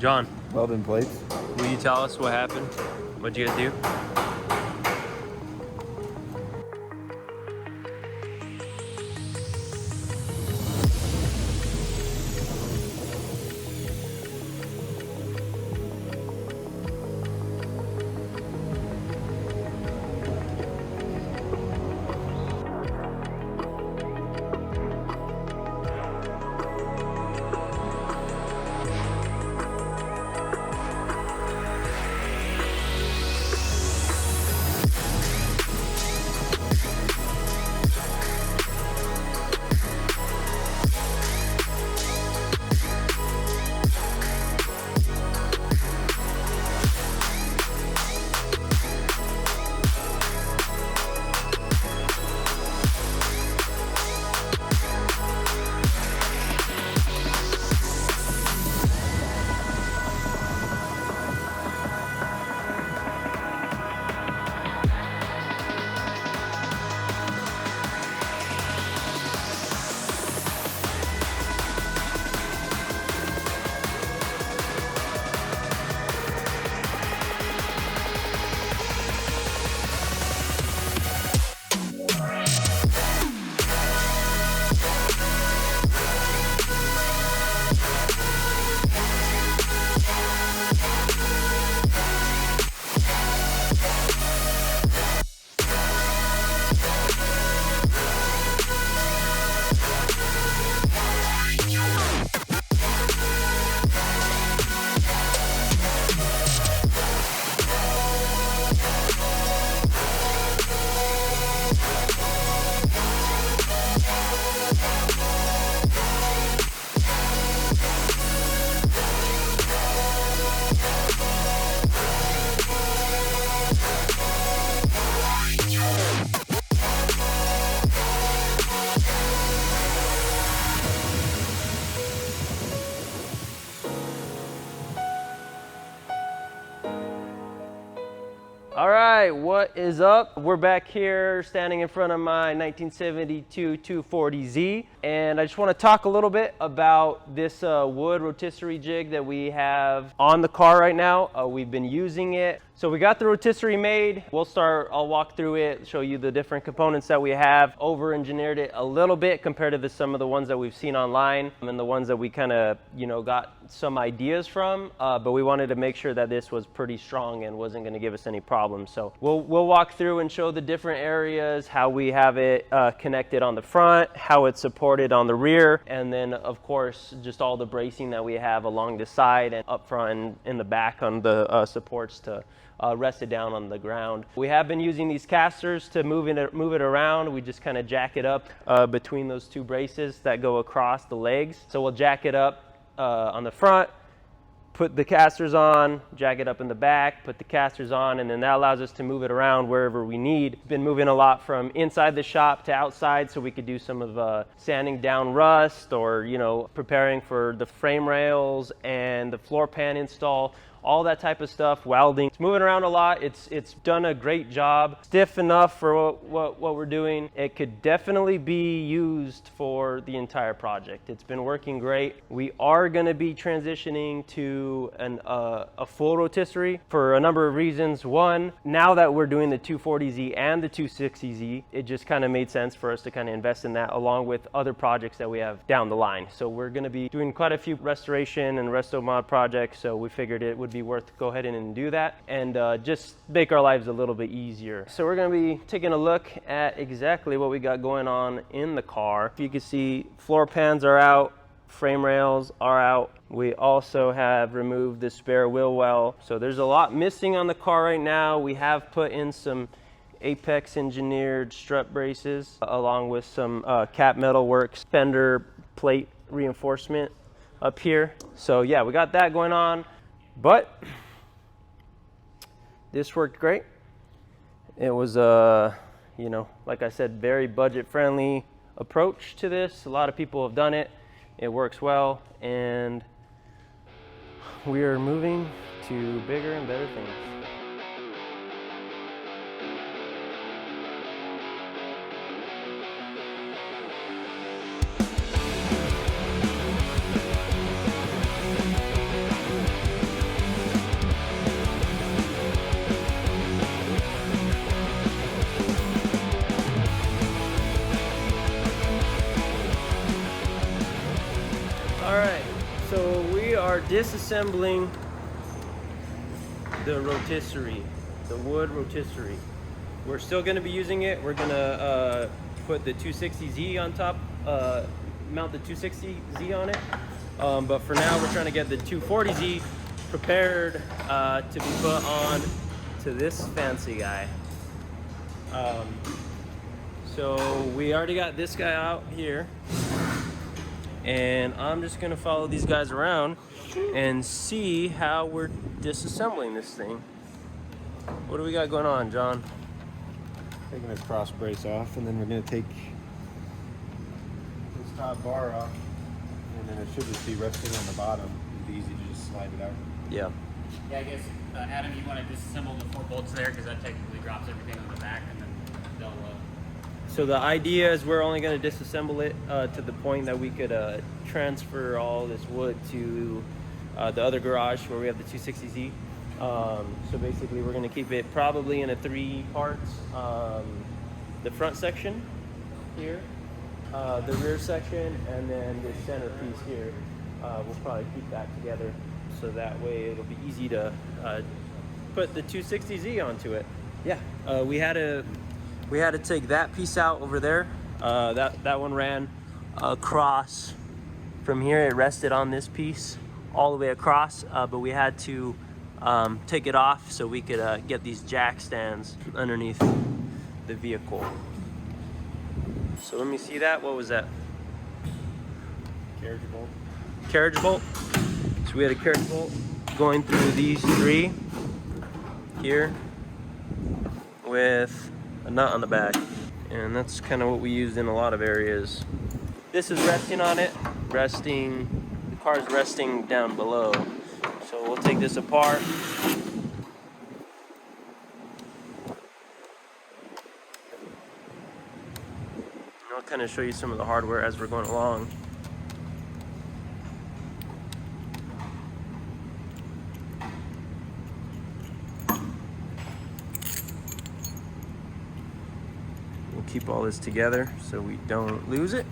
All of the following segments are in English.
John, welding plates. will you tell us what happened? What'd you guys do? All right, what is up? We're back here standing in front of my 1972 240Z, and I just want to talk a little bit about this wood rotisserie jig that we have on the car right now. We've been using it. So we got the rotisserie made. I'll walk through it, show you the different components that we have. Over-engineered it a little bit compared to some of the ones that we've seen online and the ones that we kind of, got some ideas from. But we wanted to make sure that this was pretty strong and wasn't going to give us any problems. So we'll walk through and show the different areas, how we have it connected on the front, how it's supported on the rear, and then of course just all the bracing that we have along the side and up front and in the back on the supports to rest it down on the ground. We have been using these casters to move it around. We just kind of jack it up between those two braces that go across the legs. So we'll jack it up on the front, put the casters on, jack it up in the back, put the casters on, and then that allows us to move it around wherever we need. Been moving a lot from inside the shop to outside so we could do some of sanding down rust or, preparing for the frame rails and the floor pan install. All that type of stuff, welding. It's moving around a lot. It's done a great job. Stiff enough for what we're doing. It could definitely be used for the entire project. It's been working great. We are going to be transitioning to a full rotisserie for a number of reasons. One, now that we're doing the 240Z and the 260Z, it just kind of made sense for us to kind of invest in that along with other projects that we have down the line. So we're going to be doing quite a few restoration and resto mod projects, so we figured it would be worth to go ahead and do that and just make our lives a little bit easier. So we're going to be taking a look at exactly what we got going on in the car. You can see floor pans are out, frame rails are out. We also have removed the spare wheel well. So there's a lot missing on the car right now. We have put in some Apex engineered strut braces along with some cap metal works fender plate reinforcement up here. So yeah, we got that going on. But this worked great. It was like I said, very budget friendly approach to this. A lot of people have done it. It works well, and we are moving to bigger and better things. disassembling the rotisserie, the wood rotisserie. We're still going to be using it. We're going to put the 260Z on top, mount the 260Z on it. But for now, we're trying to get the 240Z prepared to be put on to this fancy guy. So we already got this guy out here, and I'm just gonna follow these guys around and see how we're disassembling this thing. What do we got going on, John? Taking this cross brace off, and then we're gonna take this top bar off, and then it should just be resting on the bottom. It'd be easy to just slide it out. Yeah. Yeah, I guess, Adam, you want to disassemble the 4 bolts there, because that technically drops everything on the back, and then they'll... So the idea is we're only going to disassemble it to the point that we could transfer all this wood to the other garage where we have the 260Z. So basically we're going to keep it probably in a 3 parts. The front section here, the rear section, and then this center piece here. We'll probably keep that together, so that way it'll be easy to put the 260Z onto it. Yeah, we had to take that piece out over there. That one ran across from here. It rested on this piece all the way across, but we had to take it off so we could get these jack stands underneath the vehicle. So let me see that. What was that? Carriage bolt. Carriage bolt. So we had a carriage bolt going through these 3 here with a nut on the back, and that's kind of what we used in a lot of areas. This is resting on it, the car's resting down below. So we'll take this apart. And I'll kind of show you some of the hardware as we're going along. Keep all this together so we don't lose it,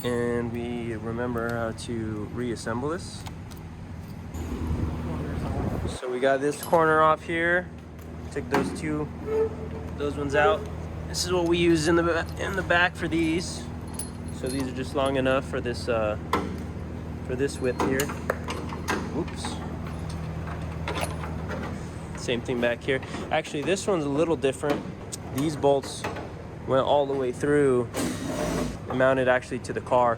and we remember how to reassemble this. So we got this corner off here, took those ones out. This is what we use in the back for these. So these are just long enough for this width here. Oops. Same thing back here. Actually, this one's a little different. These bolts went all the way through and mounted actually to the car.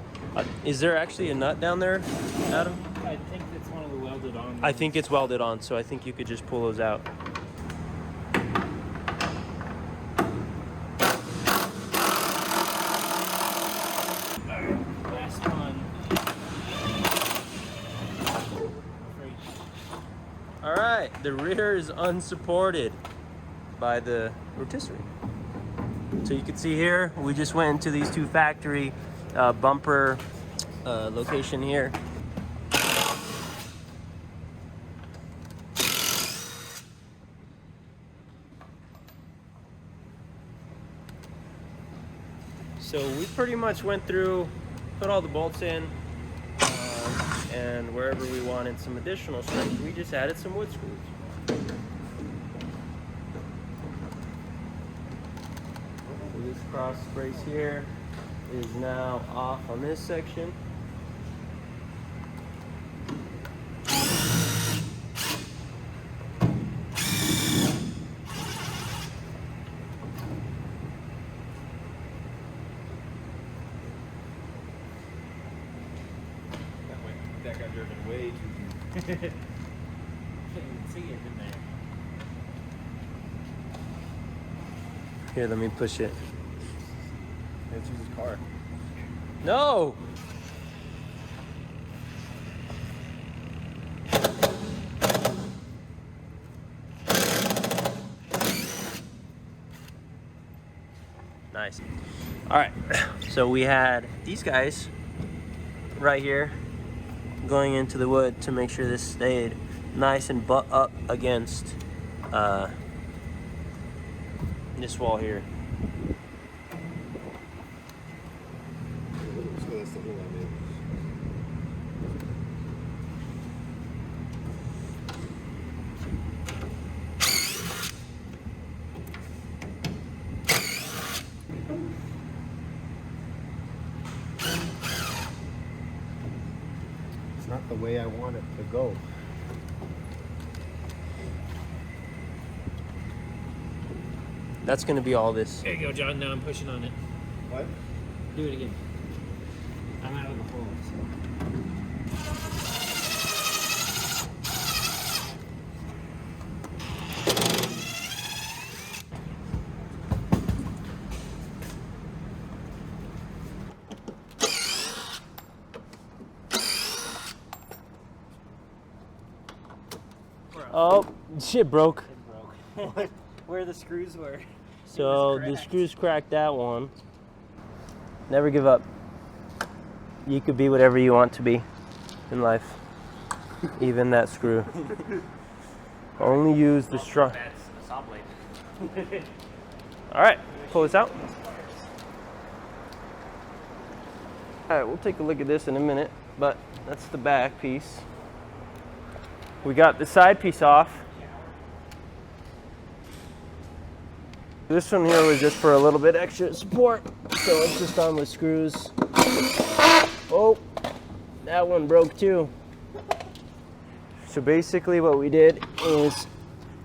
Is there actually a nut down there, Adam? I think it's one of the welded on. I think it's welded on, so I think you could just pull those out. Last one. All right, the rear is unsupported by the rotisserie. So you can see here, we just went into these 2 factory bumper location here. So we pretty much went through, put all the bolts in, and wherever we wanted some additional strength, we just added some wood screws. So this cross brace here is now off on this section. That got driven way too Couldn't even see it in there. Here, let me push it. Let's use his car. No! Nice. All right, so we had these guys right here going into the wood to make sure this stayed nice and butt up against this wall here. So that's the whole idea. way I want it to go. That's gonna be all this. There you go, John. Now I'm pushing on it. What? Do it again. I'm out of the holes. Oh, shit broke. It broke. Where the screws were. So the screws cracked that one. Never give up. You could be whatever you want to be in life. Even that screw. Only use the strong. That's a saw blade. All right, pull this out. All right, we'll take a look at this in a minute, but that's the back piece. We got the side piece off. This one here was just for a little bit extra support, so it's just on with screws. Oh, that one broke too. So basically what we did is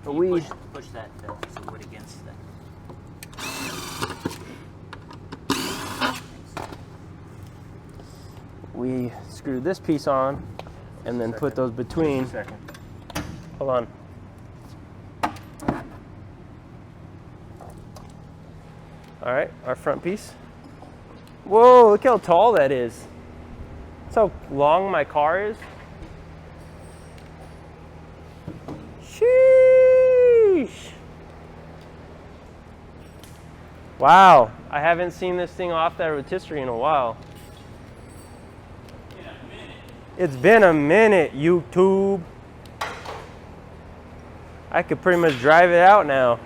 push that piece of wood against that. we screwed this piece on and then put those between. Hold on. All right, our front piece. Whoa, look how tall that is. That's how long my car is. Sheesh. Wow, I haven't seen this thing off that rotisserie in a while. It's been a minute, YouTube. I could pretty much drive it out now.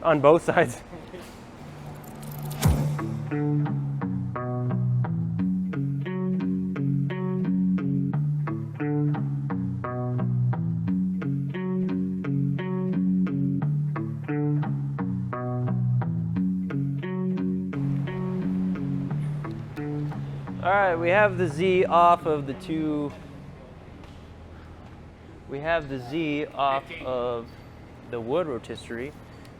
On both sides. All right, we have the Z off of the two. We have the Z off of the wood rotisserie.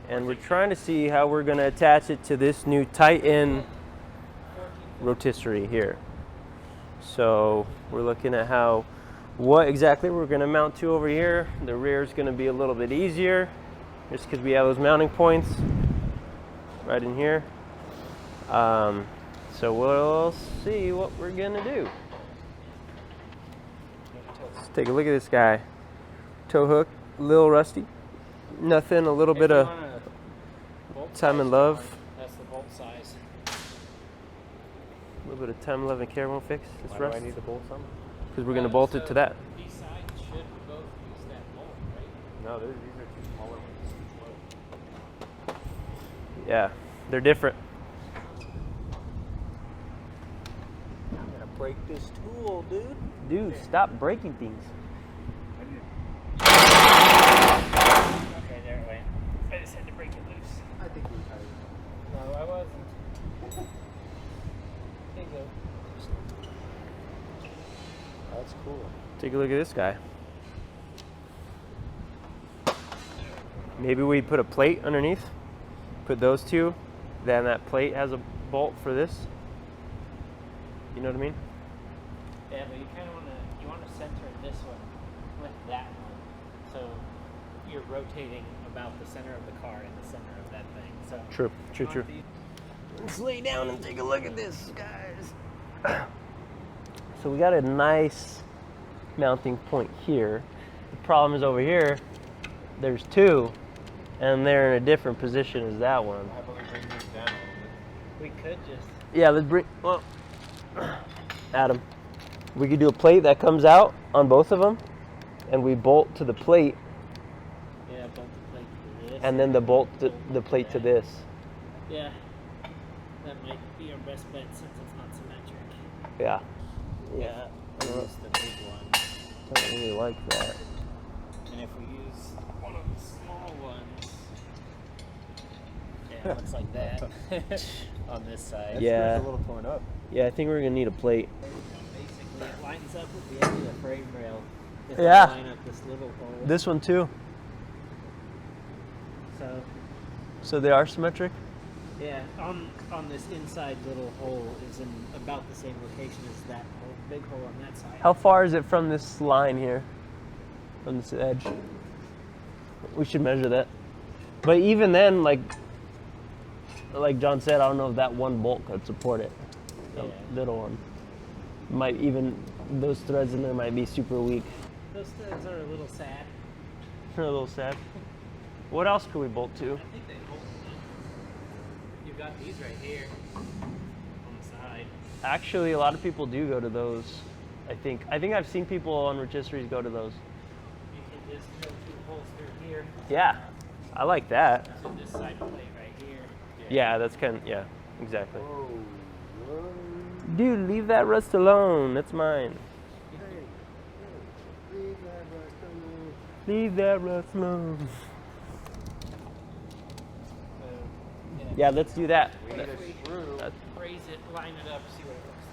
And we're trying to see how we're going to attach it to this new Titan rotisserie here. So we're looking at what exactly we're going to mount to over here. The rear is going to be a little bit easier just because we have those mounting points right in here. So we'll see what we're going to do. Let's take a look at this guy. Tow hook, a little rusty. Nothing, a little bit of time and love. That's the bolt size. A little bit of time, love, and care won't fix this rust. Why do I need the bolts on? Because we're going to bolt it to that. These sides should both use that bolt, right? No, these are two smaller ones. Yeah, they're different. I'm gonna break this tool, dude. Dude, stop breaking things. Okay, there it went. I just had to break it loose. I think we tied No, I wasn't. There you go. That's cool. Take a look at this guy. Maybe we put a plate underneath. Put those two. Then that plate has a bolt for this. You know what I mean? Yeah, but you kind of want to center this one with that one, so you're rotating about the center of the car in the center of that thing. So True. Let's lay down and take a look at this, guys. So we got a nice mounting point here. The problem is over here, there's two, and they're in a different position as that one. How about we bring this down a little bit? we could just. Yeah, let's bring, well, Adam, we could do a plate that comes out on both of them, and we bolt to the plate, Yeah, bolt the plate to this. and then the the plate to this. Yeah, that might be our best bet since it's not symmetric. Yeah. Yeah, use the big one. Don't really like that. And if we use one of the small ones, yeah, it looks like that on this side. That Yeah. screw's a little torn up. Yeah, I think we're gonna need a plate. Basically, it lines up with the end of the frame rail. If I Yeah. line up this little hole. This one too. So they are symmetric? Yeah, on this inside little hole is in about the same location as that hole, big hole on that side. How far is it from this line here? From this edge? We should measure that. But even then, like John said, I don't know if that one bolt could support it. The Yeah. little one. Might even, those threads in there might be super weak. Those threads are a little sad. They're a little sad. What else could we bolt to? I think they hold them. You've got these right here on the side. Actually, a lot of people do go to those. I think I've seen people on rotisseries go to those. You can just drill 2 holes through here Yeah, I like that. to this side plate right here. Yeah, that's yeah, exactly. Dude, leave that rust alone. That's mine. Leave that rust alone. Yeah, let's do that. We need a screw. Raise it, line it up, see what it looks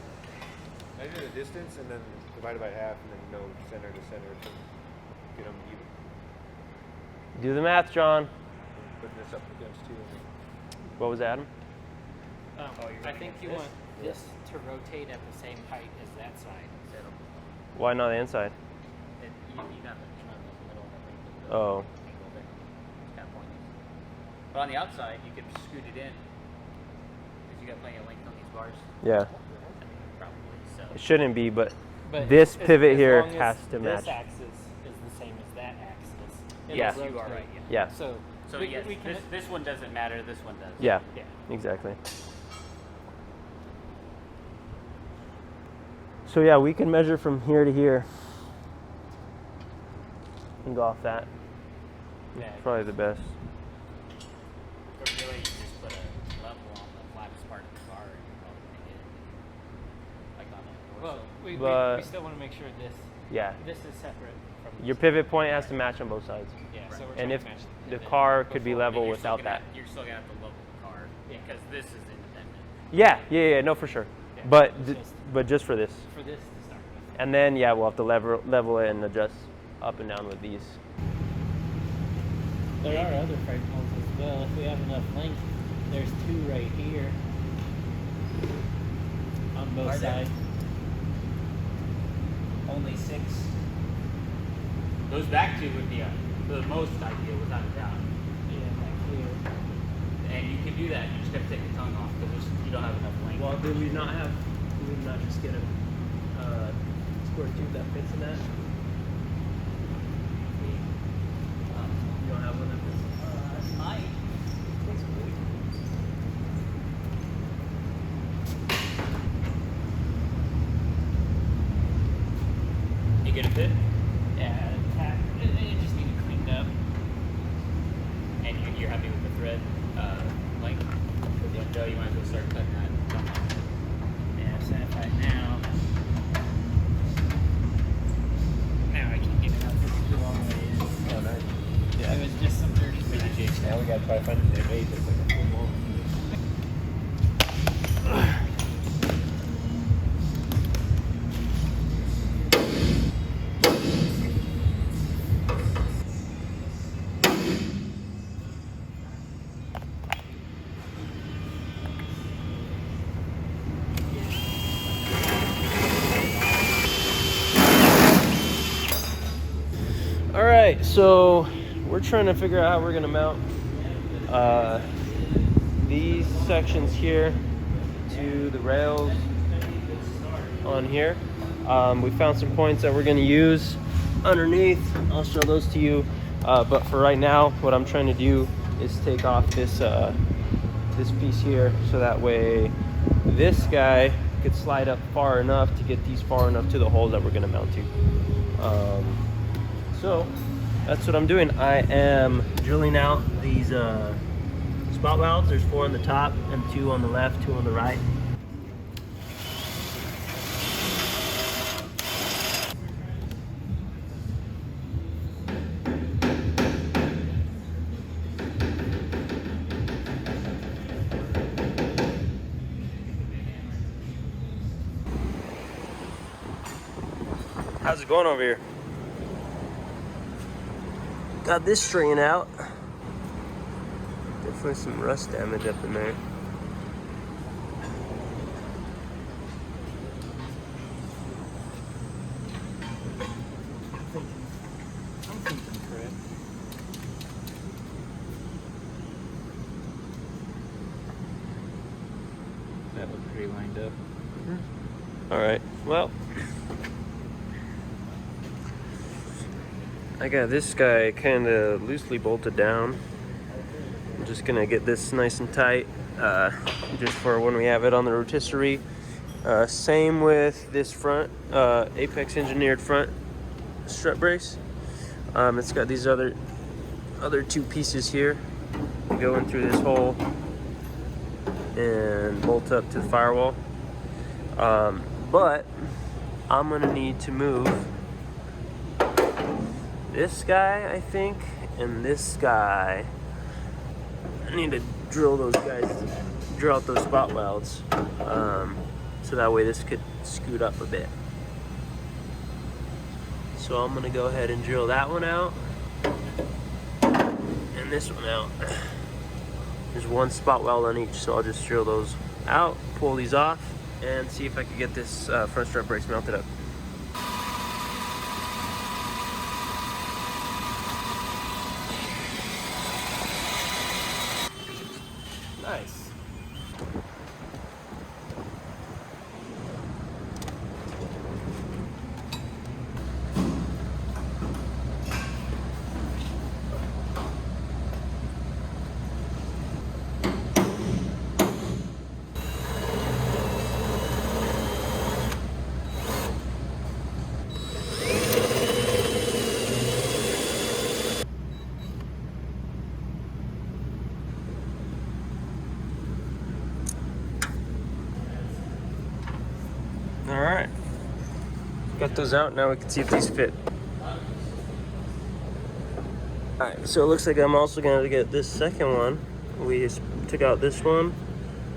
like. Measure the distance and then divide it by half and then know center to center to get them even. Do the math, John. Putting this up against two. What was Adam? I think you want this to rotate at the same height as that side. Why not the inside? You got the middle of the Oh. angle there. It's kind of pointy. But on the outside, you could scoot it in. Because you got plenty of length on these bars. Yeah. I mean, probably. So. It shouldn't be, but But this as- pivot as here long as has to match. This axis is the same as that axis. It'll Yeah. You are rotate. right, yeah. Yeah. So, So we, yes, we can, this one doesn't matter, this one does. Yeah. yeah. Exactly. So yeah, we can measure from here to here and go off that. Yeah. Probably the best. Or really, you just put a level on the flattest part of the car and you probably make it like on a Well, But- we still want to make sure Yeah. this is separate from Your pivot point has to match on both sides. Yeah, so we're And trying if to match the pivot car could be before- level You're still without gonna that. You're still gonna have to level the car because this is independent. Yeah, no, for sure. Yeah, But it's but just for this. for this to start with. And then yeah, we'll have to level it and adjust up and down with these. There are other frame holes as well. If we have enough length, there's 2 right here on both Are there? sides. Only 6. Those back 2 would be the most ideal without a doubt. Yeah, back here. And you can do that. You just have to take the tongue off because you don't have enough length. Well, do we not just get a square tube that fits in that? You don't have one that fits? Might. You get a fit? Yeah, it just needed cleaned up. And you're happy with the thread length? Yeah, Joe, you might as well start cutting that tongue off. Yeah, certified now. Now I can get it out for the long ways. Oh, nice. It was just some dirty With the jigs. Now we gotta try to find it in eight. It's like a full mold. All right, so we're trying to figure out how we're gonna mount these sections here to the rails on here. We found some points that we're gonna use underneath. I'll show those to you. But for right now, what I'm trying to do is take off this this piece here, so that way this guy could slide up far enough to get these far enough to the holes that we're gonna mount to. So that's what I'm doing. I am drilling out these spot welds. There's 4 on the top and 2 on the left, 2 on the right. How's it going over here? Got this string out. Definitely some rust damage up in there. I'm thinking correct. That looked pretty lined up. All right, well, I got this guy kind of loosely bolted down. I'm just gonna get this nice and tight, just for when we have it on the rotisserie. Same with this front, Apex engineered front strut brace. It's got these other two pieces here go in through this hole and bolt up to the firewall. But I'm gonna need to move this guy, I think, and this guy. I need to drill out those spot welds, so that way this could scoot up a bit. So I'm gonna go ahead and drill that one out and this one out. There's one spot weld on each, so I'll just drill those out, pull these off, and see if I can get this front strut brace mounted up. Nice. All right, got those out. Now we can see if these fit. All right, so it looks like I'm also gonna get this second one. We just took out this one.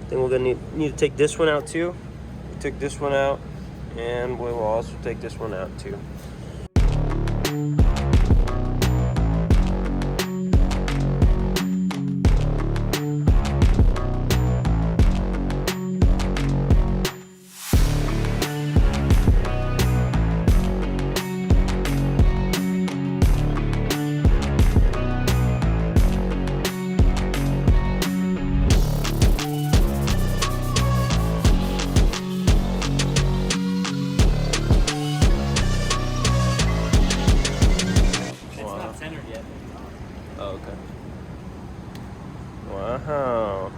Then we're gonna need to take this one out too. We took this one out, and we will also take this one out too. Oh, okay. Wow.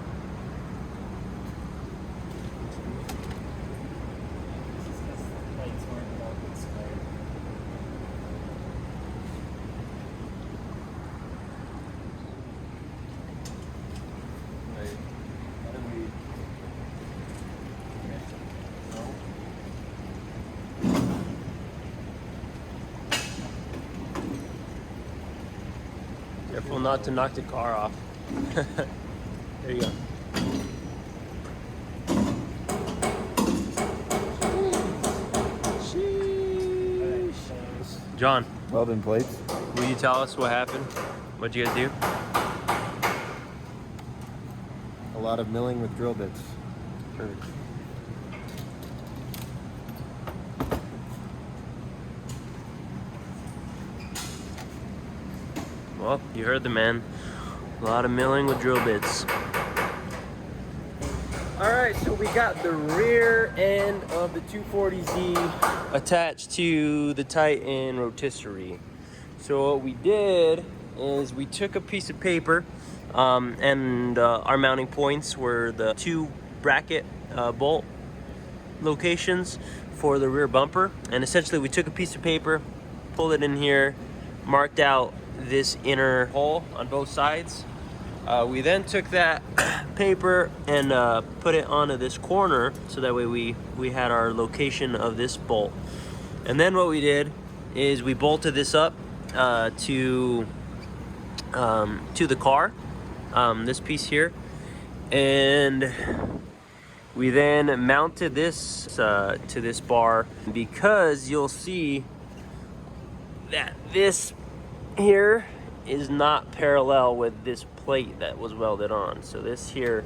Careful not to knock the car off. There you go. Sheesh. John, Welding plates. will you tell us what happened? What'd you guys do? A lot of milling with drill bits. Perfect. Well, you heard the man. A lot of milling with drill bits. Alright, so we got the rear end of the 240Z attached to the Titan rotisserie. So what we did is we took a piece of paper, and our mounting points were the two bracket bolt locations for the rear bumper. And essentially we took a piece of paper, pulled it in here, marked out this inner hole on both sides. We then took that paper and put it onto this corner, so that way we had our location of this bolt. And then what we did is we bolted this up to the car, this piece here, and we then mounted this to this bar, because you'll see that this here is not parallel with this plate that was welded on. So this here,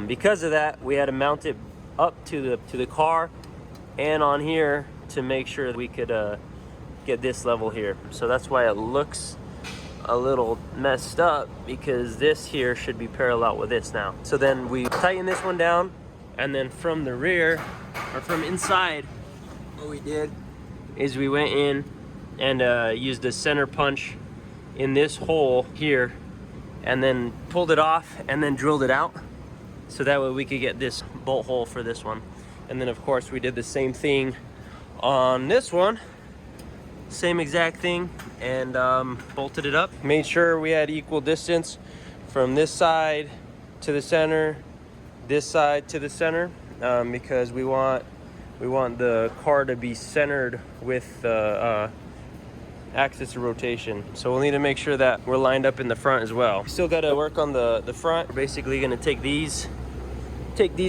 because of that, we had to mount it up to the car and on here to make sure that we could get this level here. So that's why it looks a little messed up, because this here should be parallel with this now. So then we tighten this one down, and then from the rear, or from inside, what we did is we went in and used a center punch in this hole here, and then pulled it off and then drilled it out, so that way we could get this bolt hole for this one. And then of course we did the same thing on this one, same exact thing, and bolted it up. Made sure we had equal distance from this side to the center, this side to the center, because we want the car to be centered with the axis of rotation. So we'll need to make sure that we're lined up in the front as well. Still got to work on the front. We're basically going to take these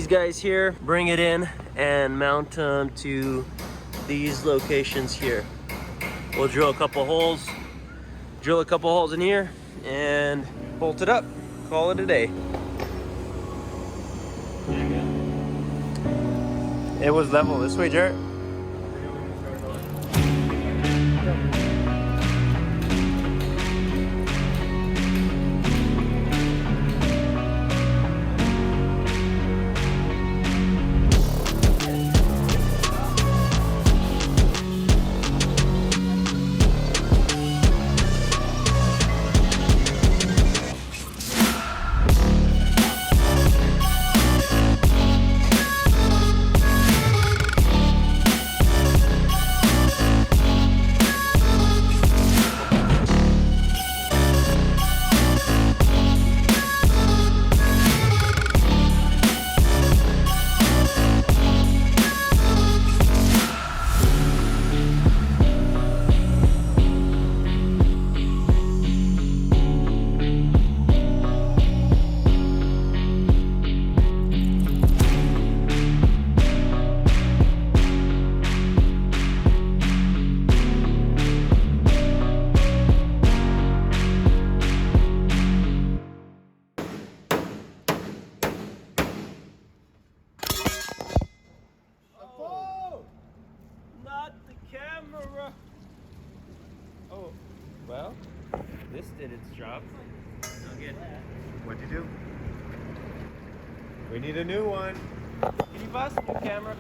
guys here, bring it in, and mount them to these locations here. We'll drill a couple holes in here, and bolt it up. Call it a day. It was level this way, Jarrett. Oh, well, this did its job. Again. What'd you do? We need a new one. Can you buy us a new camera?